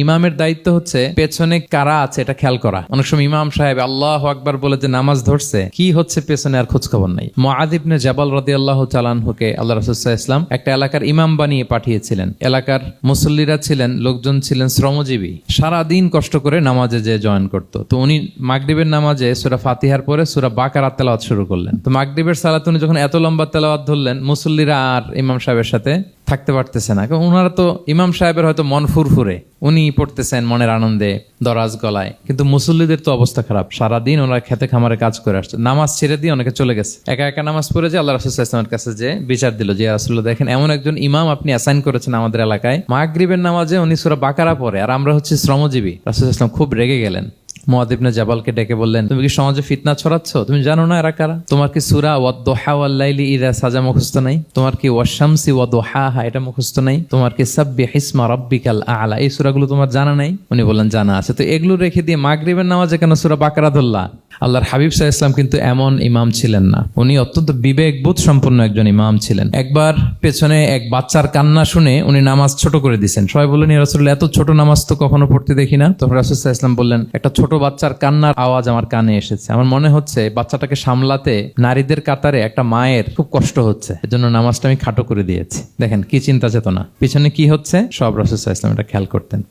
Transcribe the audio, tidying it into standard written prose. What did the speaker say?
ইমামের দায়িত্ব হচ্ছে পেছনে কারা আছে এটা খেয়াল করা। অনেক সময় ইমাম সাহেব আল্লাহু আকবার বলে যে নামাজ ধরছে, কি হচ্ছে পেছনে আর খোঁজ খবর নাই। মুআয ইবনে জাবাল রাদিয়াল্লাহু তাআলা আনহুকে আল্লাহ রাসূল সাল্লাল্লাহু আলাইহি ওয়াসাল্লাম একটা এলাকার ইমাম বানিয়ে পাঠিয়েছিলেন। এলাকার মুসল্লিরা ছিলেন, লোকজন ছিলেন শ্রমজীবী, সারাদিন কষ্ট করে নামাজে যে জয়েন করতো। তো উনি মাগরিবের নামাজে সূরা ফাতিহার পরে সূরা বাকারা তেলাওয়াত শুরু করলেন। তো মাগরিবের সালাতে উনি যখন এত লম্বা তেলাওয়াত ধরলেন, মুসল্লিরা আর ইমাম সাহেবের সাথে থাকতে পারতেছে না, কারণ ওনারা তো ইমাম সাহেবের হয়তো মন ফুরফুরে, উনি পড়তেছেন মনের আনন্দে দরাজ গলায়, কিন্তু মুসল্লিদের তো অবস্থা খারাপ। সারাদিন ওনারা খেতে খামারে কাজ করে আসছে, নামাজ ছেড়ে দিয়ে অনেকে চলে গেছে, একা একা নামাজ পড়ে যে আল্লাহ রাসূল সাল্লাল্লাহু আলাইহি ওয়াসাল্লামের কাছে যে বিচার দিল যে ইয়া রাসূলুল্লাহ, দেখেন এমন একজন ইমাম আপনি অ্যাসাইন করেছেন আমাদের এলাকায়, মাগরিবের নামাজে উনি সূরা বাকারা পড়ে আর আমরা হচ্ছে শ্রমজীবী। রাসূল সাল্লাল্লাহু আলাইহি ওয়াসাল্লাম খুব রেগে গেলেন। মুআয ইবনে জাবালকে ডেকে বললেন, তুমি কি সমাজে ফিতনা ছড়াচ্ছ? তুমি জানো না এরা কারা? তোমার কি সূরা ওয়াদ-দুহা ওয়াল-লাইলি ইযা সাজা মুখস্থ নাই? তোমার কি ওয়াশ-শামসি ওয়া-দুহাহা এটা মুখস্থ নাই? তোমার কি সাব্বিহিসমা রাব্বিকাল আ'লা এই সূরাগুলো তোমার জানা নাই? উনি বললেন জানা আছে। তো এগুলো রেখে দিয়ে মাগরিবের নামাজে কেন সূরা বাকারা ধরলা? আল্লাহর হাবিব সাল্লাল্লাহু আলাইহি ওয়াসাল্লাম কিন্তু এমন ইমাম ছিলেন না, উনি অত্যন্ত বিবেকবোধ সম্পন্ন একজন ইমাম ছিলেন। একবার পেছনে এক বাচ্চার কান্না শুনে উনি নামাজ ছোট করে দিয়েছেন। সবাই বললেন, ইয়া রাসূলুল্লাহ, এত ছোট নামাজ তো কখনো পড়তে দেখি না। তখন রাসূল সাল্লাল্লাহু আলাইহি ওয়াসাল্লাম বললেন, একটা ছোট বাচ্চার কান্নার আওয়াজ আমার কানে এসেছে, আমার মনে হচ্ছে বাচ্চাটাকে সামলাতে নারীদের কাতারে একটা মায়ের খুব কষ্ট হচ্ছে, এজন্য নামাজটা আমি খাটো করে দিয়েছি। দেখেন কি চিন্তা চেতনা, পিছনে কি হচ্ছে সব রাসূল সাল্লাল্লাহু আলাইহি ওয়াসাল্লাম এটা খেয়াল করতেন।